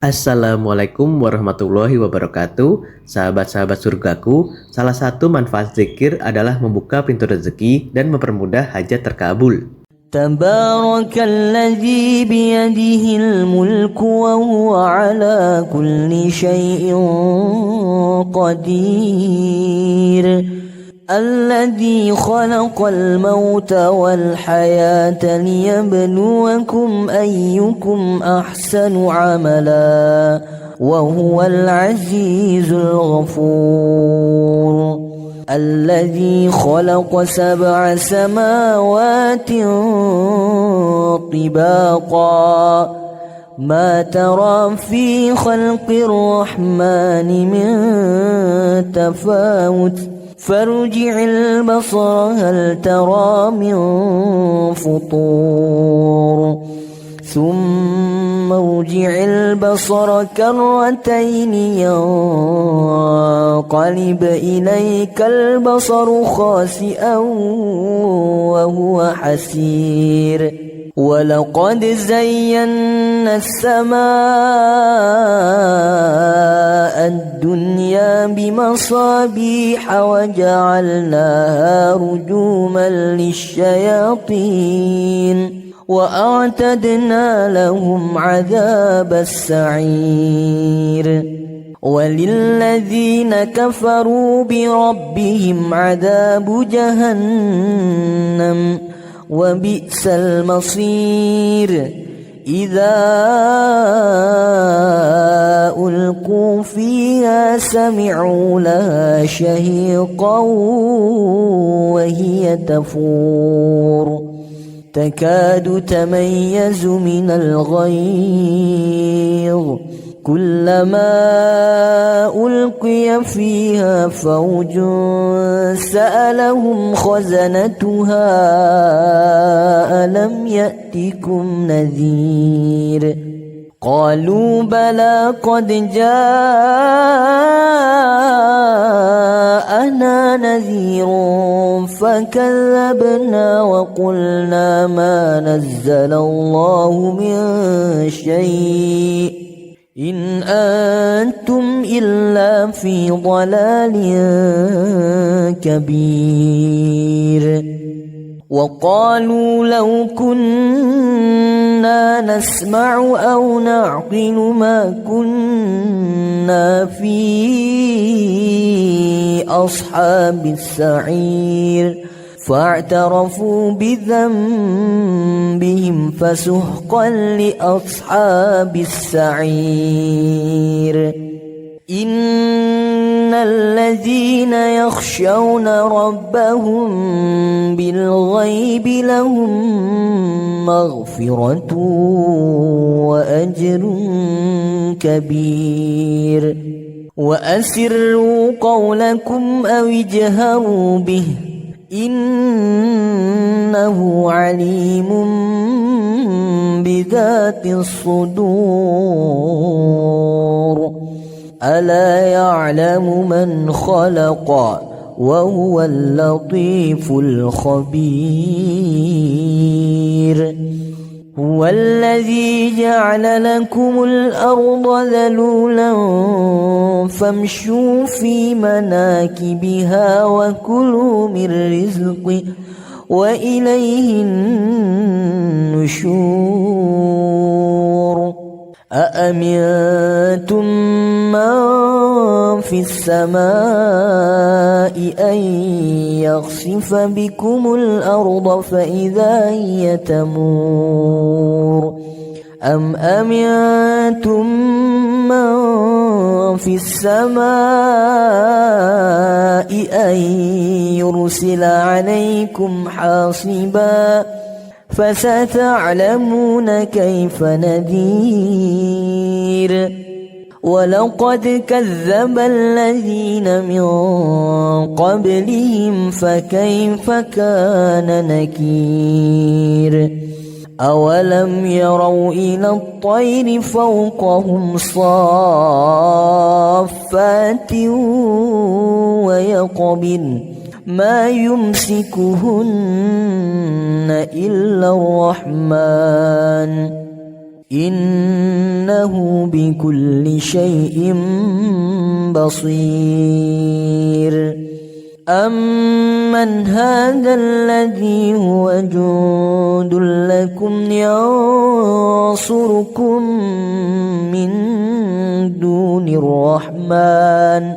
Assalamualaikum warahmatullahi wabarakatuh. Sahabat-sahabat surgaku, salah satu manfaat zikir adalah membuka pintu rezeki dan mempermudah hajat terkabul. Tabarakalladzi biyadihil mulku wa huwa ala kulli syai'in qadir. الذي خلق الموت والحياة ليبلوكم أيكم أحسن عملا وهو العزيز الغفور الذي خلق 7 سماوات طباقا ما ترى في خلق الرحمن من تفاوت فارجع البصر هل ترى من فطور ثم ارجع البصر كرتين ينقلب إليك البصر خاسئا وهو حسير ولقد زينا السماء الدنيا بمصابيح وجعلناها رجوما للشياطين وأعتدنا لهم عذاب السعير وللذين كفروا بربهم عذاب جهنم وبئس المصير إذا ألقوا فيها سمعوا لها شهيقا وهي تفور تكاد تميز من الغيظ كلما ألقي فيها فوج سألهم خزنتها ألم يأتكم نذير قالوا بلى قد جاءنا نذير فكذبنا وقلنا ما نزل الله من شيء إن أنتم إلا في ضلال كبير وقالوا لو كنا نسمع أو نعقل ما كنا في أصحاب السعير فاعترفوا بذنبهم فسحقا لأصحاب السعير إن الذين يخشون ربهم بالغيب لهم مغفرة وأجر كبير وأسروا قولكم أو اجهروا به إنه عليم بذات الصدور ألا يعلم من خلق وهو اللطيف الخبير هو الذي جعل لكم الأرض ذلولا فامشوا في مناكبها وكلوا من رزقه وإليه النشور أأمنتم من في السماء أن يخسف بكم الأرض فإذا هي تمور أم أمنتم من في السماء أن يرسل عليكم حاصبا فستعلمون كيف نذير ولقد كذب الذين من قبلهم فكيف كان نكير أولم يروا إلى الطير فوقهم صافات ويقبضن ما يمسكهن إلا الرحمن إنه بكل شيء بصير أمن هذا الذي هو جند لكم ينصركم من دون الرحمن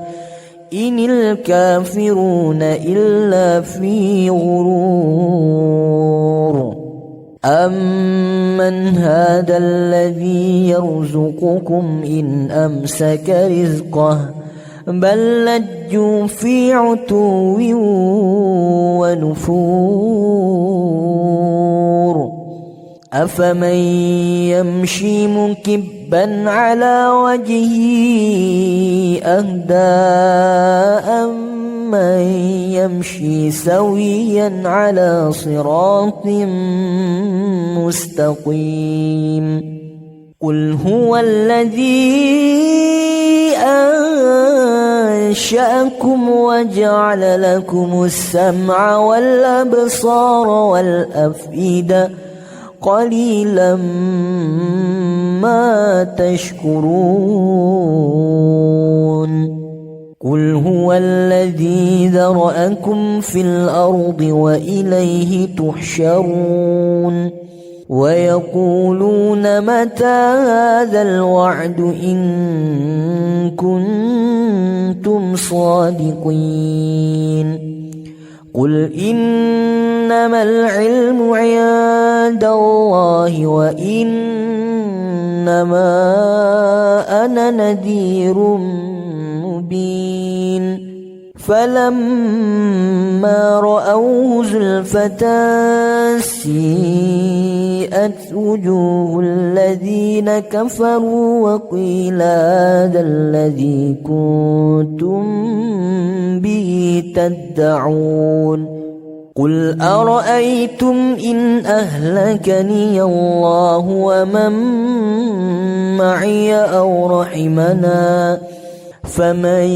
إن الكافرون إلا في غرور أمن هذا الذي يرزقكم إن أمسك رزقه بل لجوا في عتو ونفور أفمن يمشي مكبا على وجهه أهدى أمن يمشي سويا على صراط مستقيم قل هو الذي أنشأكم وجعل لكم السمع والأبصار والأفئدة قليلا ما تشكرون قل هو الذي ذرأكم في الأرض وإليه تحشرون ويقولون متى هذا الوعد إن كنتم صادقين قل إنما العلم عند الله وإنما أنا نذير مبين فلما رأوه زلفة سيئت وجوه الذين كفروا وقيل هذا الذي كنتم به تدعون قل أرأيتم إن أهلكني الله ومن معي أو رحمنا فمن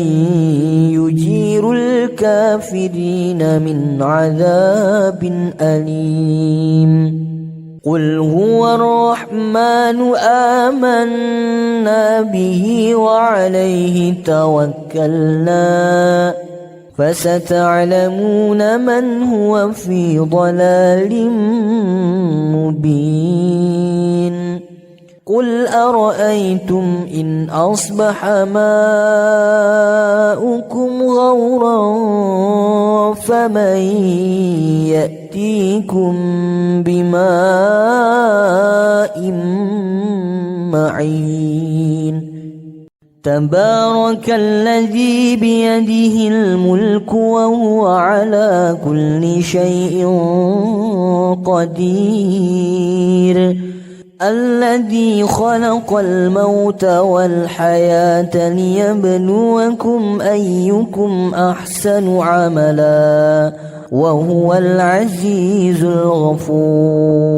يجير الكافرين من عذاب أليم قل هو الرحمن آمنا به وعليه توكلنا فستعلمون من هو في ضلال مبين قل أرأيتم إن أصبح ماؤكم غورا فمن يأتيكم بماء معين تبارك الذي بيده الملك وهو على كل شيء قدير الذي خلق الموت والحياة ليبلوكم أيكم أحسن عملا وهو العزيز الغفور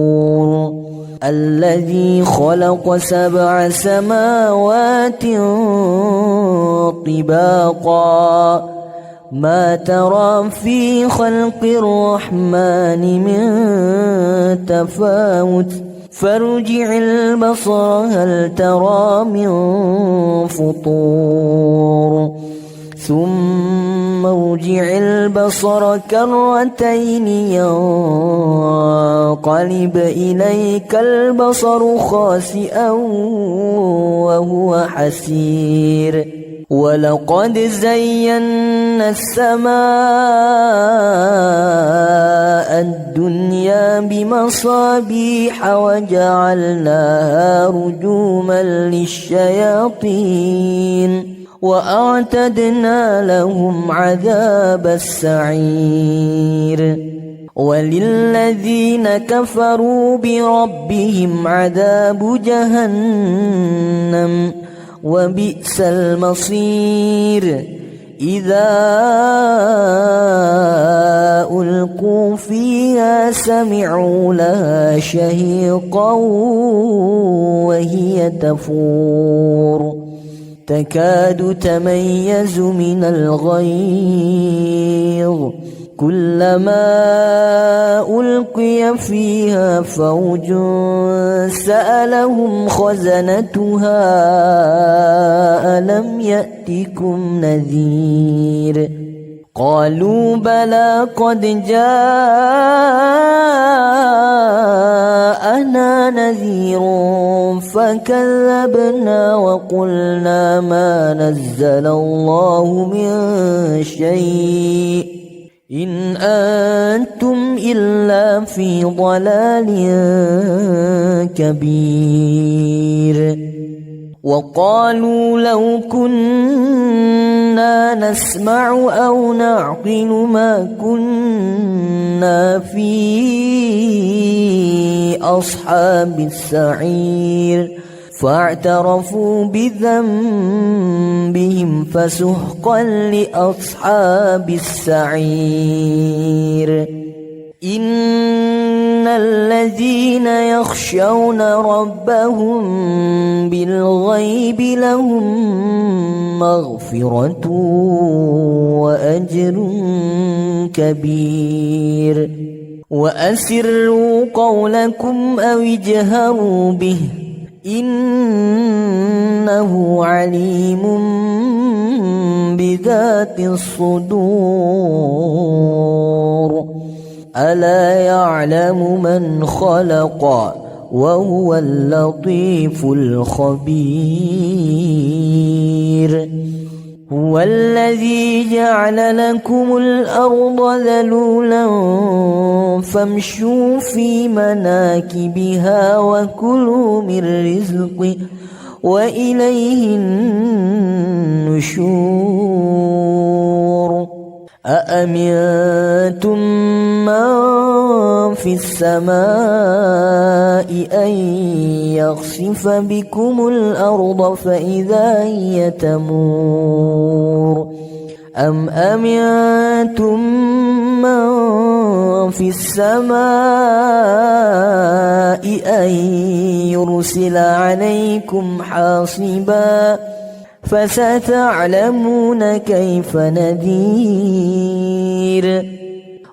الذي خلق 7 سماوات طباقا ما ترى في خلق الرحمن من تفاوت فارجع البصر هل ترى من فطور ثم ارجع البصر كرتين ينقلب إليك البصر خاسئا وهو حسير ولقد زينا السماء الدنيا بمصابيح وجعلناها رجوما للشياطين وأعتدنا لهم عذاب السعير وللذين كفروا بربهم عذاب جهنم وبئس المصير إذا ألقوا فيها سمعوا لها شهيقا وهي تفور تكاد تميز من الغيظ كلما ألقي فيها فوج سألهم خزنتها ألم يأتكم نذير قالوا بلى قد جاءنا نذير فكذبنا وقلنا ما نزل الله من شيء إن أنتم إلا في ضلال كبير وقالوا لو كنا نسمع أو نعقل ما كنا في أصحاب السعير فاعترفوا بذنبهم فسحقا لأصحاب السعير إن الذين يخشون ربهم بالغيب لهم مغفرة وأجر كبير وأسروا قولكم أو اجهروا به إنه عليم بذات الصدور ألا يعلم من خلق وهو اللطيف الخبير هو الذي جعل لكم الأرض ذلولا فامشوا في مناكبها وكلوا من رزقه وإليه النشور أأمنتم من في السماء أن يخسف بكم الأرض فإذا هي تمور أم أمنتم من في السماء أن يرسل عليكم حاصبا فستعلمون كيف نذير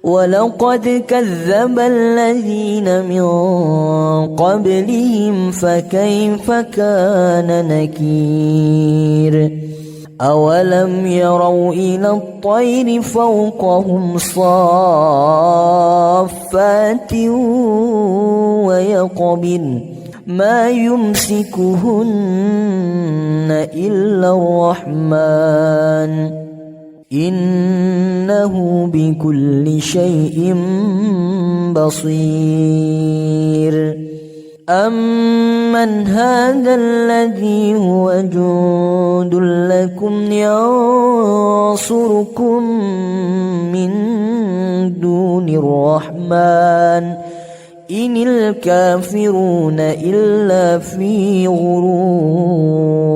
ولقد كذب الذين من قبلهم فكيف كان نكير أولم يروا إلى الطير فوقهم صافات ويقبضن ما يمسكهن إلا الرحمن إنه بكل شيء بصير أمن هذا الذي هو جند لكم ينصركم من دون الرحمن إن الكافرون إلا في غرور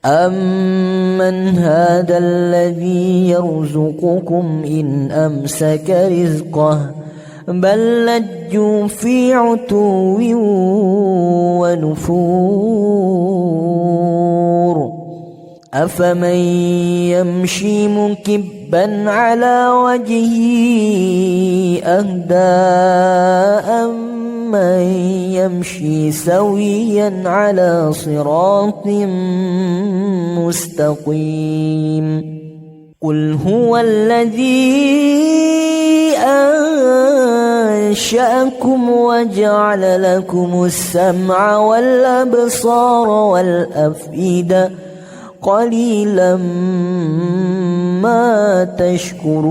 أمن هذا الذي يرزقكم إن أمسك رزقه بل لجوا في عتو ونفور أفمن يمشي مكبا على وجهه أهدى أمن يمشي سويا على صراط مستقيم قل هو الذي أنشأكم وجعل لكم السمع والأبصار والأفئدة قليلا ما تشكرون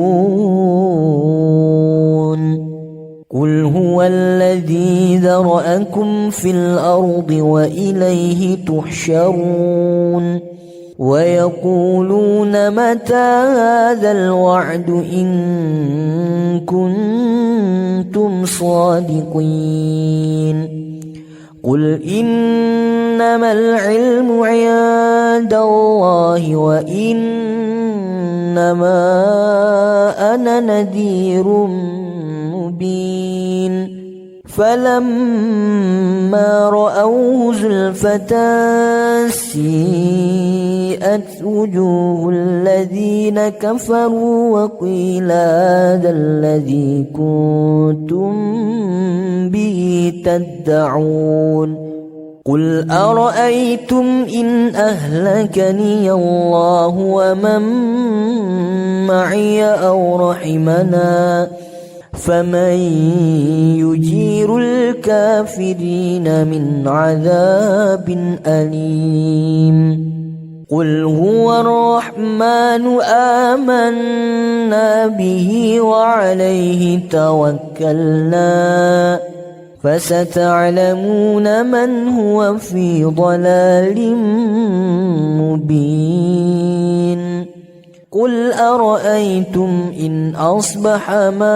قل هو الذي ذرأكم في الأرض وإليه تحشرون ويقولون متى هذا الوعد إن كنتم صادقين قل إنما العلم عند الله وإنما أنا نذير مبين فلما رأوه زلفة سيئة سيئت وجوه الذين كفروا وقيل هذا الذي كنتم به تدعون قل أرأيتم إن أهلكني الله ومن معي أو رحمنا فمن يجير الكافرين من عذاب أليم قل هو الرحمن آمنا به وعليه توكلنا فستعلمون من هو في ضلال مبين قل أرأيتم إن أصبح ماؤكم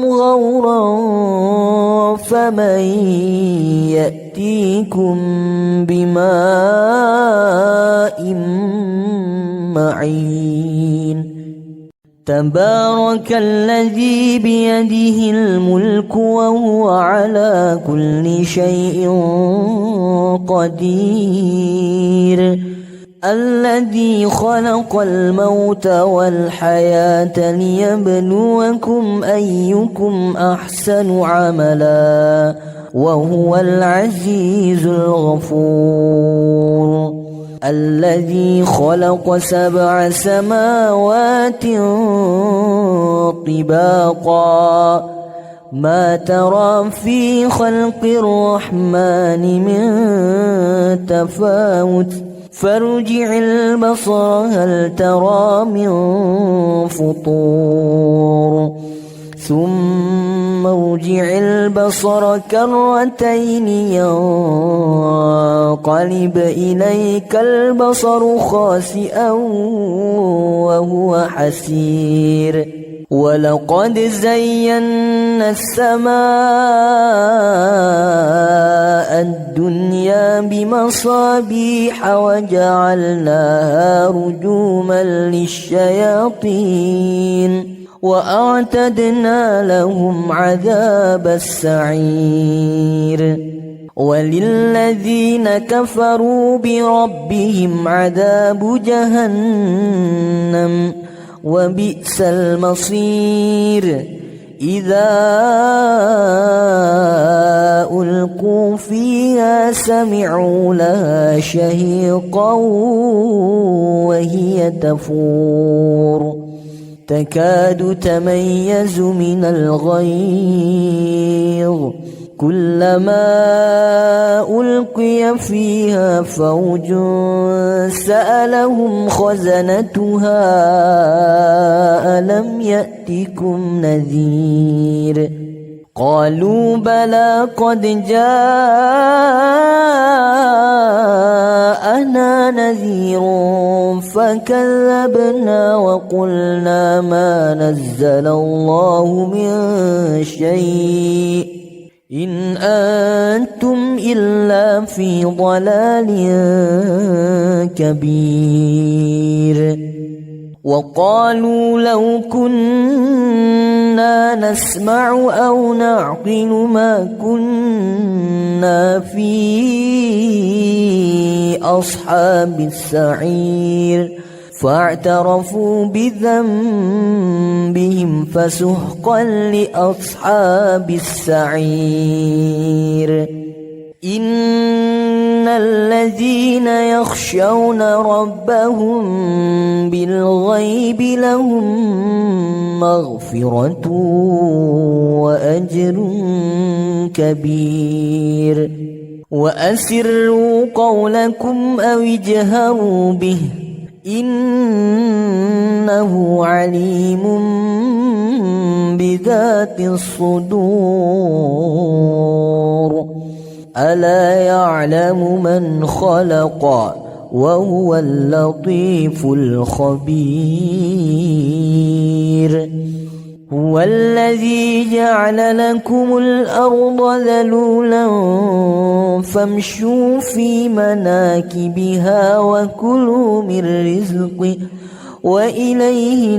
غورا فمن يأتيكم بماء معين تبارك الذي بيده الملك وهو على كل شيء قدير الذي خلق الموت والحياة ليبلوكم أيكم أحسن عملا وهو العزيز الغفور الذي خلق 7 سماوات طباقا ما ترى في خلق الرحمن من تفاوت فارجع البصر هل ترى من فطور ثم ارجع البصر كرتين ينقلب إليك البصر خاسئا وهو حسير ولقد زينا السماء الدنيا بمصابيح وجعلناها رجوما للشياطين وأعتدنا لهم عذاب السعير وللذين كفروا بربهم عذاب جهنم وبئس المصير إذا ألقوا فيها سمعوا لها شهيقا وهي تفور تكاد تميز من الغيظ كلما ألقي فيها فوج سألهم خزنتها ألم يأتكم نذير قالوا بلى قد جاءنا نذير فكذبنا وقلنا ما نزل الله من شيء إن أنتم إلا في ضلال كبير وقالوا لو كنا نسمع أو نعقل ما كنا في أصحاب السعير فاعترفوا بذنبهم فسحقا لأصحاب السعير إن الذين يخشون ربهم بالغيب لهم مغفرة وأجر كبير وأسروا قولكم أو اجهروا به إنه عليم بذات الصدور ألا يعلم من خلق وهو اللطيف الخبير هو الذي جعل لكم الأرض ذلولا فامشوا في مناكبها وكلوا من رزقه وإليه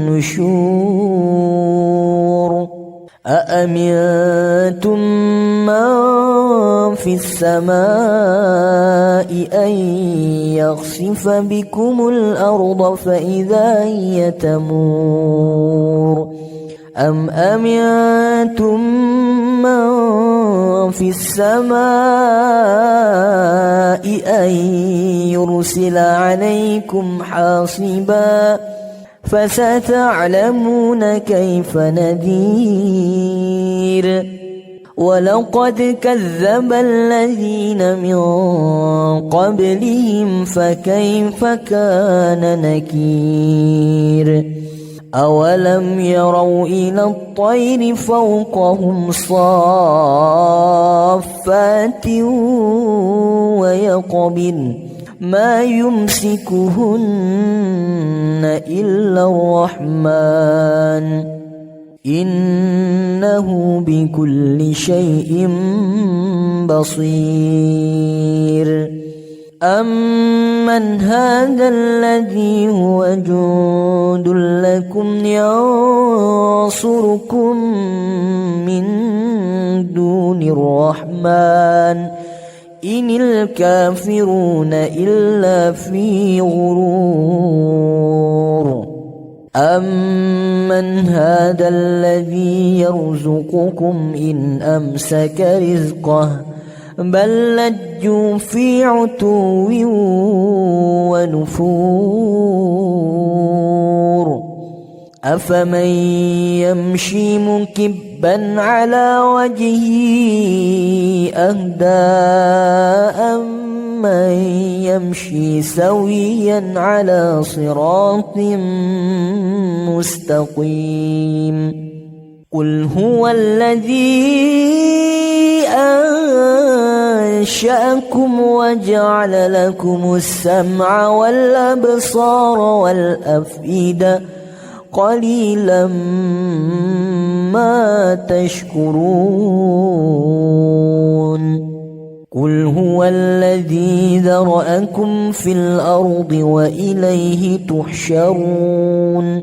النشور أأمنتم من في السماء أن يخسف بكم الأرض فإذا هي تمور أم أمنتم من في السماء أن يرسل عليكم حاصبا فستعلمون كيف نذير ولقد كذب الذين من قبلهم فكيف كان نكير أولم يروا إلى الطير فوقهم صافات ويقبضن ما يمسكهن إلا الرحمن إنه بكل شيء بصير أمن هذا الذي هو جند لكم ينصركم من دون الرحمن إن الكافرون إلا في غرور أمن هذا الذي يرزقكم إن أمسك رزقه بل لجوا في عتو ونفور أفمن يمشي مكبا على وجهه أهدى أمن يمشي سويا على صراط مستقيم قل هو الذي أنشأكم وجعل لكم السمع والأبصار والأفئدة قليلا ما تشكرون قل هو الذي ذرأكم في الأرض وإليه تحشرون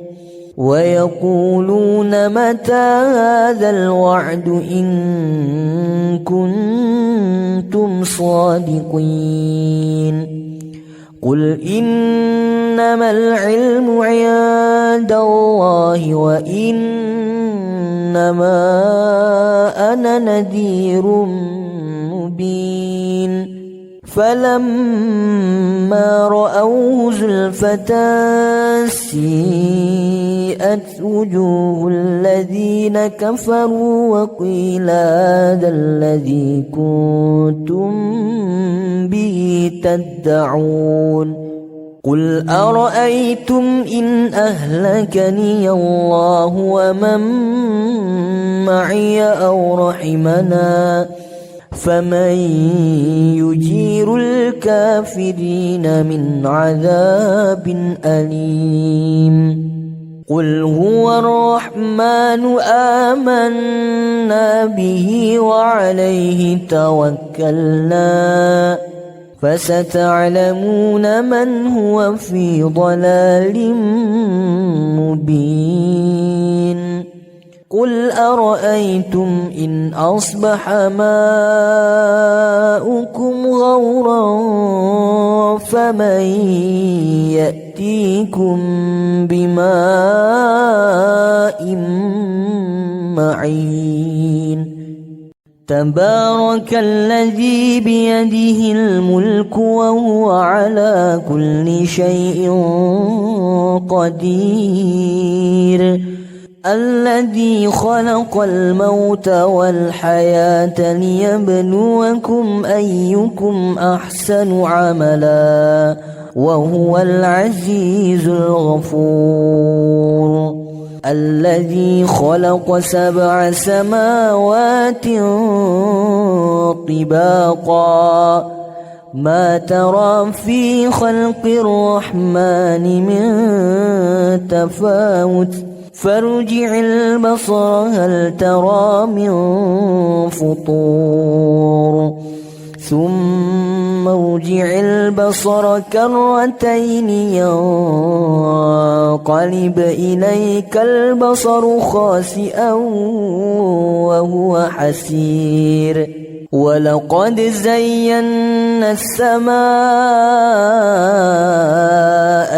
ويقولون متى هذا الوعد إن كنتم صادقين قل إنما العلم عند الله وإنما أنا نذير مبين فلما رأوه زلفة سيئت وجوه الذين كفروا وقيل هذا الذي كنتم به تدعون قل أرأيتم إن أهلكني الله ومن معي أو رحمنا فمن يجير الكافرين من عذاب أليم قل هو الرحمن آمنا به وعليه توكلنا فستعلمون من هو في ضلال مبين قل أرأيتم إن أصبح ماؤكم غورا فمن يأتيكم بماء معين تبارك الذي بيده الملك وهو على كل شيء قدير الذي خلق الموت والحياة ليبلوكم أيكم أحسن عملا وهو العزيز الغفور الذي خلق 7 سماوات طباقا ما ترى في خلق الرحمن من تفاوت فارجع البصر هل ترى من فطور ثم مرجع البصر كرتين ينقلب إليك البصر خاسئا وهو حسير ولقد زينا السماء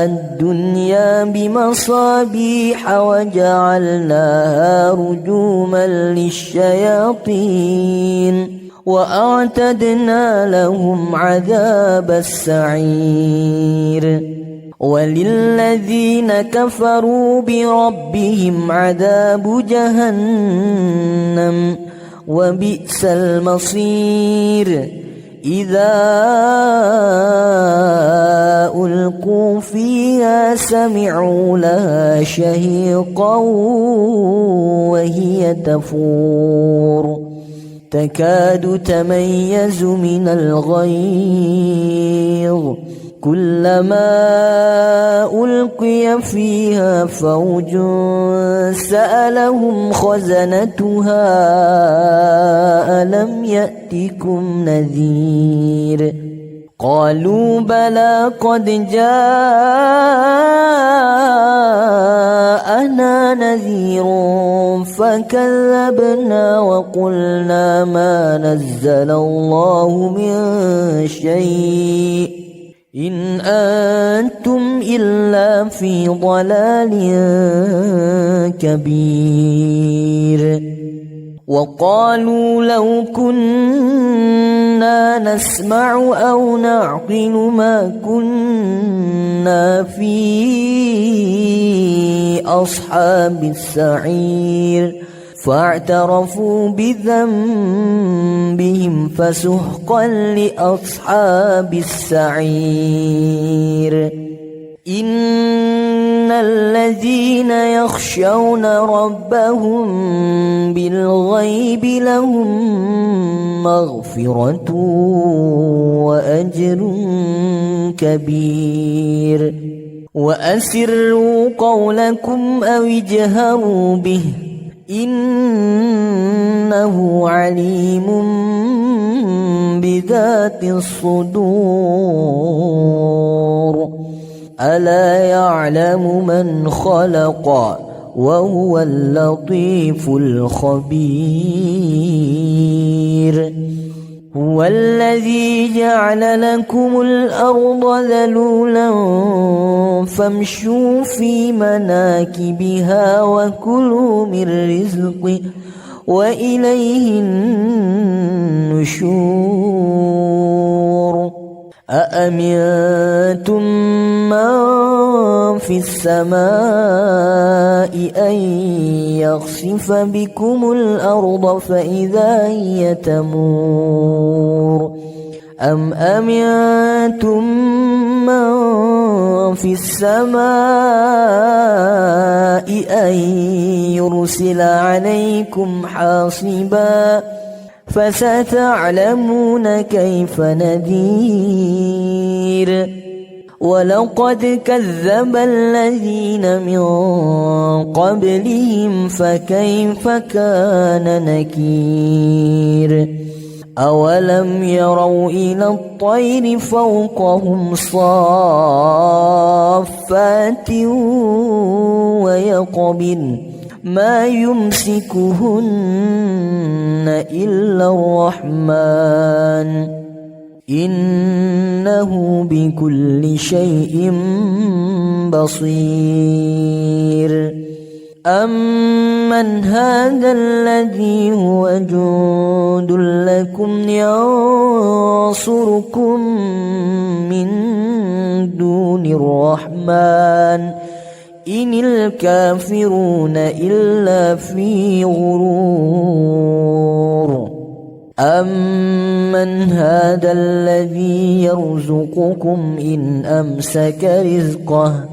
الدنيا بمصابيح وجعلناها رجوما للشياطين وأعتدنا لهم عذاب السعير وللذين كفروا بربهم عذاب جهنم وبئس المصير إذا ألقوا فيها سمعوا لها شهيقا وهي تفور تكاد تميز من الغيظ كلما ألقي فيها فوج سألهم خزنتها ألم يأتكم نذير قالوا بلى قد جاءنا نذير فكذبنا وقلنا ما نزل الله من شيء إن أنتم إلا في ضلال كبير وقالوا لو كنا نسمع أو نعقل ما كنا في أصحاب السعير فاعترفوا بذنبهم فسحقا لأصحاب السعير إن الذين يخشون ربهم بالغيب لهم مغفرة وأجر كبير وأسروا قولكم أو اجهروا به إنه عليم بذات الصدور ألا يعلم من خلق وهو اللطيف الخبير هو الذي جعل لكم الأرض ذلولا فامشوا في مناكبها وكلوا من رزقه وإليه النشور أأمنتم من في السماء أن يخسف بكم الأرض فإذا هي تمور أم أمنتم من في السماء أن يرسل عليكم حاصبا فستعلمون كيف نذير ولقد كذب الذين من قبلهم فكيف كان نكير أولم يروا إلى الطير فوقهم صافات ويقبضن ما يمسكهن إلا الرحمن إنه بكل شيء بصير أمن هذا الذي هو جند لكم ينصركم من دون الرحمن إن الكافرون إلا في غرور أمن هذا الذي يرزقكم إن أمسك رزقه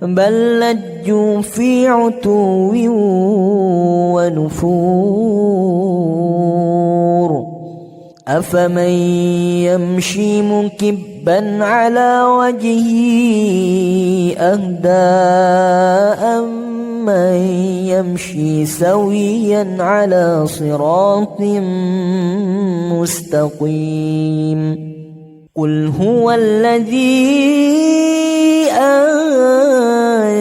بل لجوا في عتو ونفور أفمن يمشي مكبا على وجهه أهدى أمن يمشي سويا على صراط مستقيم قل هو الذي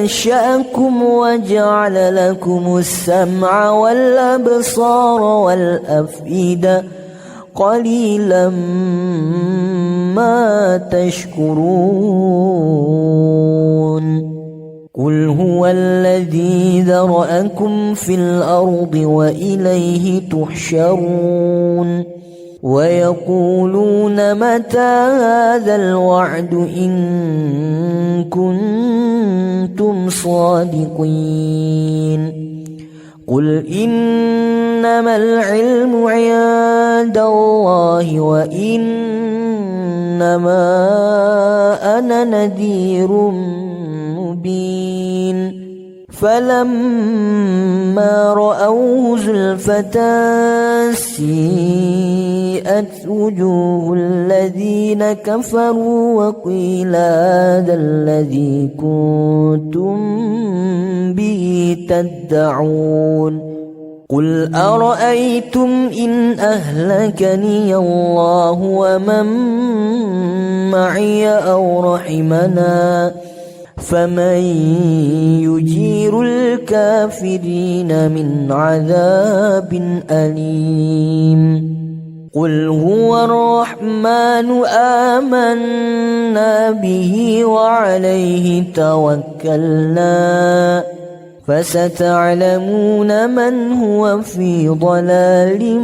أنشأكم وجعل لكم السمع والأبصار والأفئدة قليلا ما تشكرون قل هو الذي ذرأكم في الأرض وإليه تحشرون ويقولون متى هذا الوعد إن كنتم صادقين قل إنما العلم عند الله وإنما أنا نذير مبين فلما رأوه زلفة سيئت وجوه الذين كفروا وقيل هذا الذي كنتم به تدعون قل أرأيتم إن أهلكني الله ومن معي أو رحمنا فمن يجير الكافرين من عذاب أليم قل هو الرحمن آمنا به وعليه توكلنا فستعلمون من هو في ضلال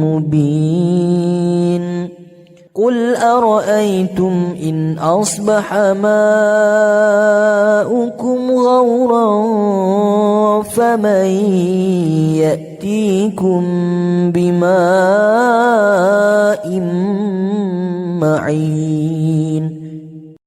مبين قل أرأيتم إن أصبح ماؤكم غورا فمن يأتيكم بماء معين